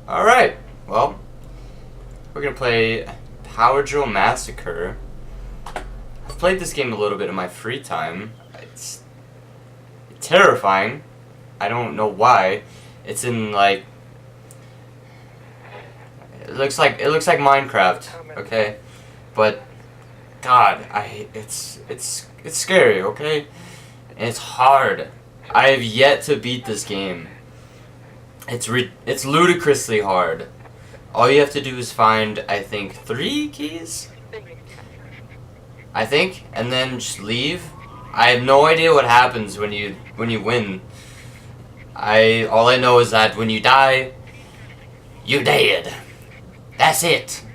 Alright, well, we're gonna play Power Drill Massacre. I've played this game a little bit in my free time. It's terrifying. I don't know why. It's in like it looks like Minecraft, okay? But God, it's scary, okay? And it's hard. I have yet to beat this game. It's ludicrously hard. All you have to do is find, I think, 3 keys? I think, and then just leave. I have no idea what happens when you win. All I know is that when you die, you dead. That's it.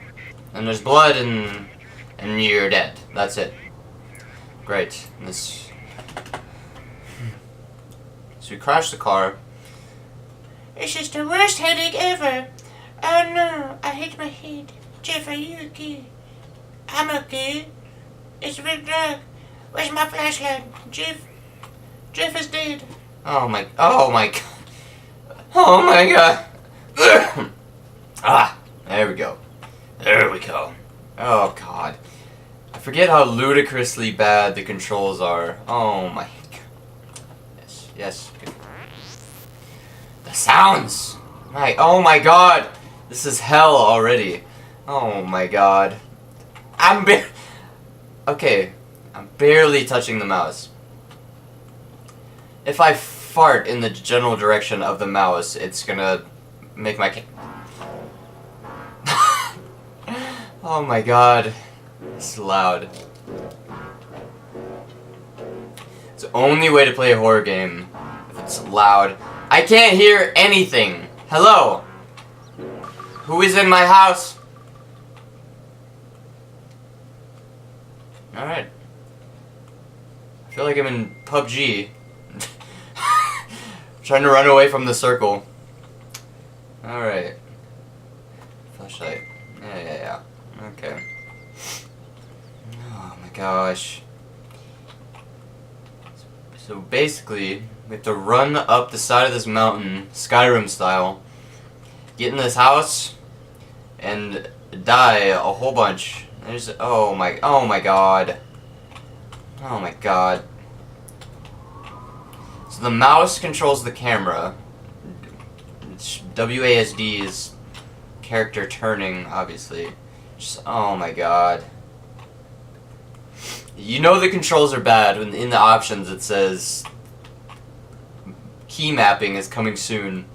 And there's blood and you're dead. That's it. Great. So we crashed the car. It's just the worst headache ever. Oh no, I hate my head. Jeff, are you okay? I'm okay. It's real dark. Where's my flashlight? Jeff is dead. Oh my god. Oh my god. There we go. There we go. Oh god. I forget how ludicrously bad the controls are. Oh my god. Yes. The sounds! Oh my god! This is hell already. Oh my god. Okay. I'm barely touching the mouse. If I fart in the general direction of the mouse, it's gonna make my Oh my god. It's loud. It's the only way to play a horror game if it's loud. I can't hear anything. Hello? Who is in my house? Alright. I feel like I'm in PUBG. Trying to run away from the circle. Alright. Flashlight. Yeah. Okay. Oh my gosh. So basically, we have to run up the side of this mountain, Skyrim style, get in this house, and die a whole bunch. There's oh my god. Oh my god. So the mouse controls the camera. WASD is character turning, obviously. Just oh my god. You know the controls are bad when in the options it says key mapping is coming soon.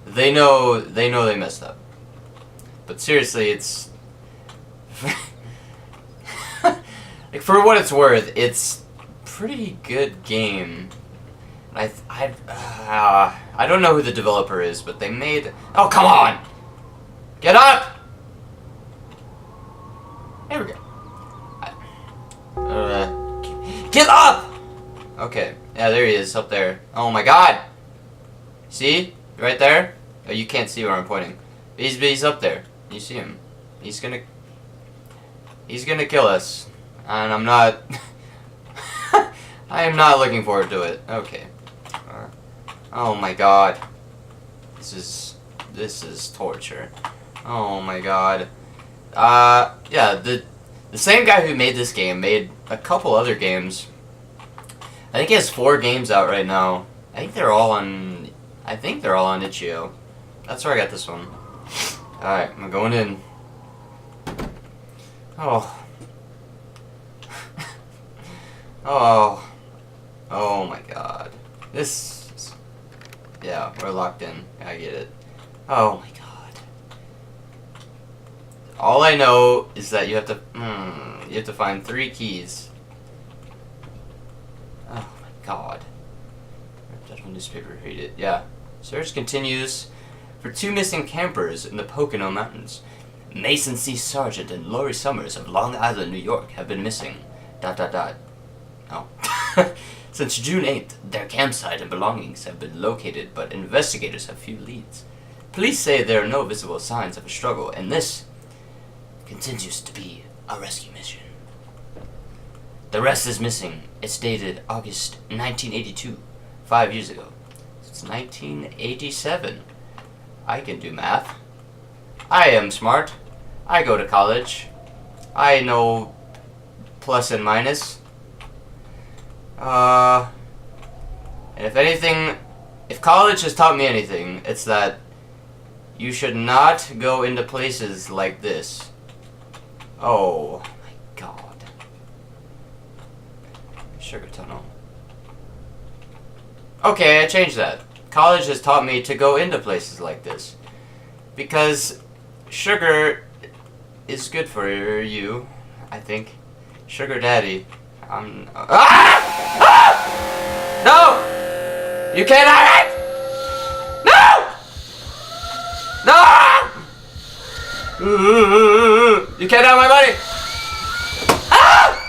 They know they messed up. But seriously, it's like for what it's worth, it's pretty good game. I don't know who the developer is, but they made. Oh come on, get up! There we go. Get up! Okay, yeah, there he is, up there. Oh my god! See? Right there? Oh, you can't see where I'm pointing. He's up there. You see him. He's gonna kill us. And I'm not... I am not looking forward to it. Okay. Oh my god. This is torture. Oh my god. Yeah, the same guy who made this game made a couple other games. I think he has 4 games out right now. I think they're all on itch.io. That's where I got this one. Alright, I'm going in. Oh. Oh my god. Yeah, we're locked in. I get it. Oh my god. All I know is that you have to find 3 keys. Oh my god. That's one newspaper, read it. Yeah. Search continues for 2 missing campers in the Pocono Mountains. Mason C. Sargent and Lori Summers of Long Island, New York have been missing. ... Oh. Since June 8th, their campsite and belongings have been located, but investigators have few leads. Police say there are no visible signs of a struggle, and this continues to be a rescue mission. The rest is missing. It's dated August 1982, 5 years ago. It's 1987. I can do math. I am smart. I go to college. I know plus and minus. And if anything, if college has taught me anything, it's that you should not go into places like this. Oh my god. Sugar tunnel. Okay, I changed that. College has taught me to go into places like this. Because sugar is good for you, I think. Sugar daddy. No! You can't have it! No! No! You can't have my money! Ah!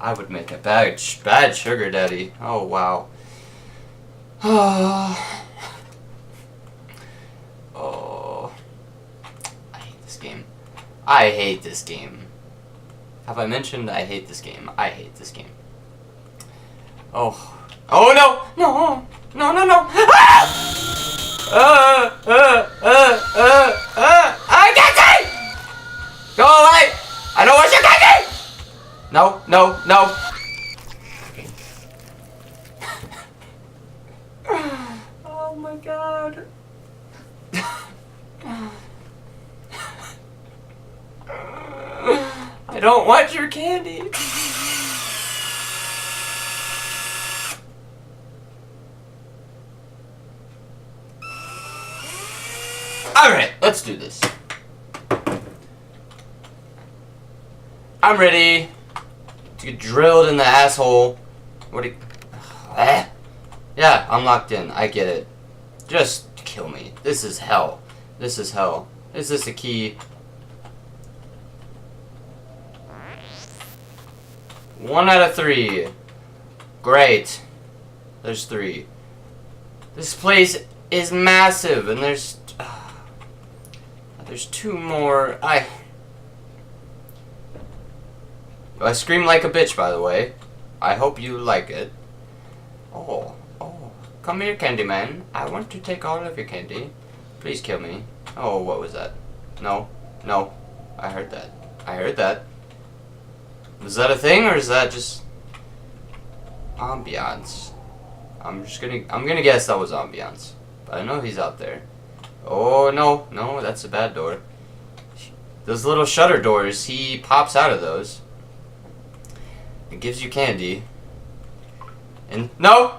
I would make a bad sugar daddy. Oh, wow. Oh. I hate this game. I hate this game. Have I mentioned I hate this game? I hate this game. Oh. Oh, no! No! No, no, no! Ah! I can't see! Go away! I don't want you candy! No, no, no. Oh my god. I don't want your candy. Alright, let's do this. I'm ready to get drilled in the asshole. What do you... Yeah, I'm locked in. I get it. Just kill me. This is hell. This is hell. Is this a key? 1 out of 3. Great. There's 3. This place is massive, and there's 2 more. I scream like a bitch, by the way. I hope you like it. Oh. Come here, Candyman. I want to take all of your candy. Please kill me. Oh, what was that? No. I heard that. Was that a thing, or is that just ambiance? I'm gonna guess that was ambiance. But I know he's out there. Oh, no, that's a bad door. Those little shutter doors, he pops out of those. It gives you candy. And no.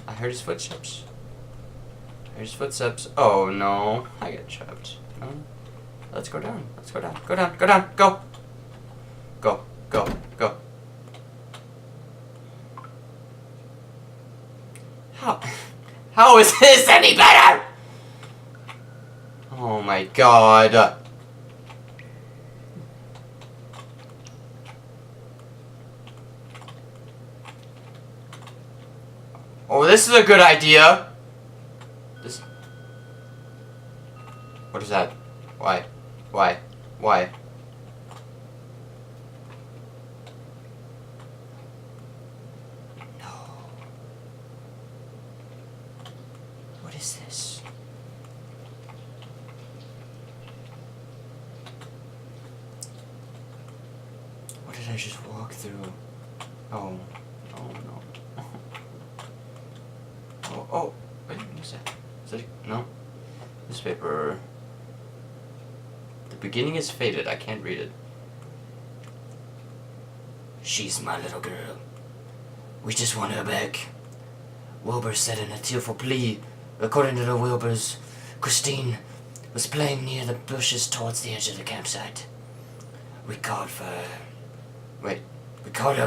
I heard his footsteps. Oh no, I get trapped. No. Let's go down. Go. How is this any better? Oh my god. Oh, this is a good idea. What is that? Why? No. What is this? What did I just walk through? Oh no. Oh, wait, what's that? Is that no? Newspaper. The beginning is faded, I can't read it. She's my little girl. We just want her back. Wilbur said in a tearful plea. According to the Wilburs, Christine was playing near the bushes towards the edge of the campsite. We called her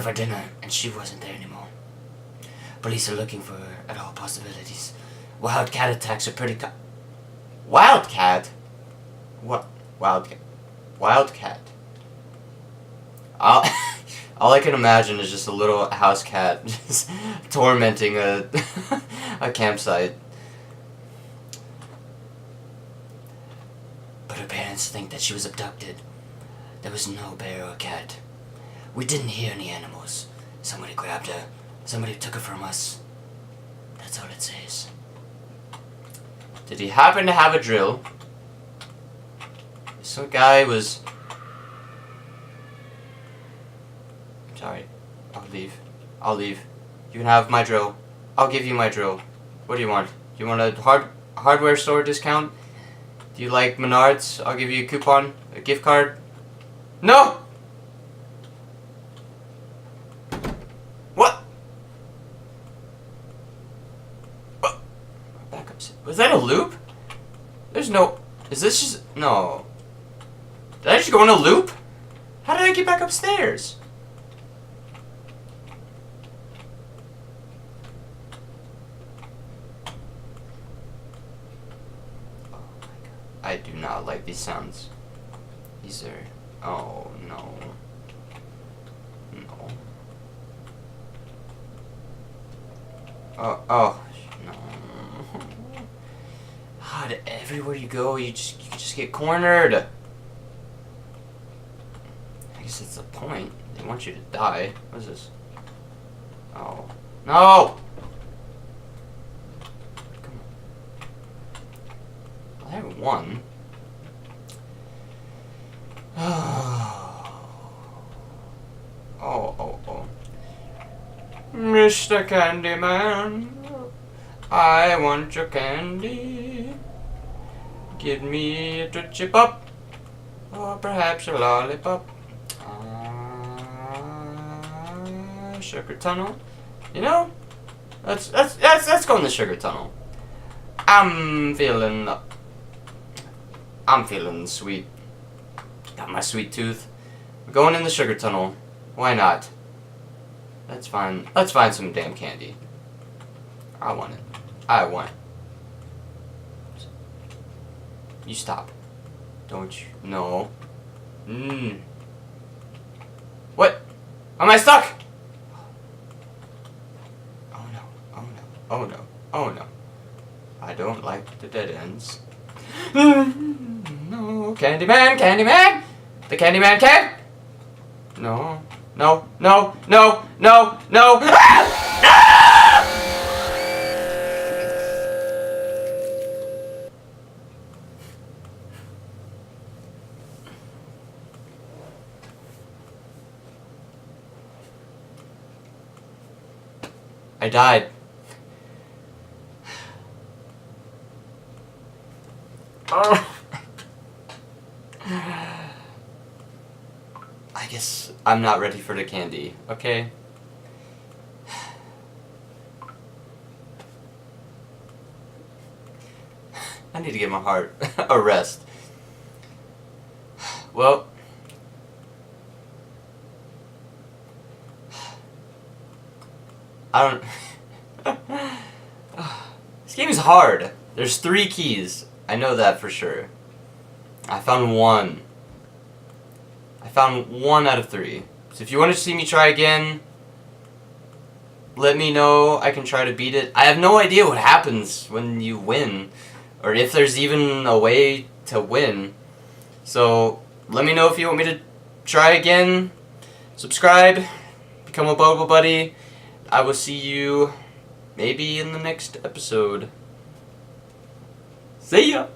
for dinner, and she wasn't there anymore. Police are looking for her at all possibilities. Wildcat attacks are pretty Wildcat? What? Wildcat. All I can imagine is just a little house cat just tormenting a a campsite. But her parents think that she was abducted. There was no bear or cat. We didn't hear any animals. Somebody grabbed her. Somebody took her from us. That's all it says. Did he happen to have a drill? Some guy was... Sorry. I'll leave. I'll leave. You can have my drill. I'll give you my drill. What do you want? Do you want a hardware store discount? Do you like Menards? I'll give you a coupon, a gift card. No! What? What? Back up. Was that a loop? There's no... Is this just... No. Did I just go in a loop? How did I get back upstairs? I do not like these sounds. These are... Oh, no. No. Oh, no. God, everywhere you go, you just get cornered. I guess that's the point. They want you to die. What is this? Oh. No! I have one. Oh. Mr. Candyman, I want your candy. Give me a Tootsie Pop, or perhaps a lollipop. Sugar Tunnel. You know, let's go in the Sugar Tunnel. I'm feeling sweet. Got my sweet tooth. We're going in the Sugar Tunnel. Why not? Let's find some damn candy. I want it. I want it. You stop. Don't you? No. What? Am I stuck? Oh no. Oh no. Oh no. Oh no. I don't like the dead ends. No, Candyman, Candyman! The Candyman can! No, no, no, no, no, no! I died. Oh. I guess I'm not ready for the candy, okay? I need to give my heart a rest. Well, I don't... This game is hard. There's 3 keys. I know that for sure. I found 1. I found 1 out of 3. So if you want to see me try again, let me know. I can try to beat it. I have no idea what happens when you win, or if there's even a way to win. So let me know if you want me to try again. Subscribe. Become a Bubble Buddy. I will see you maybe in the next episode. See ya!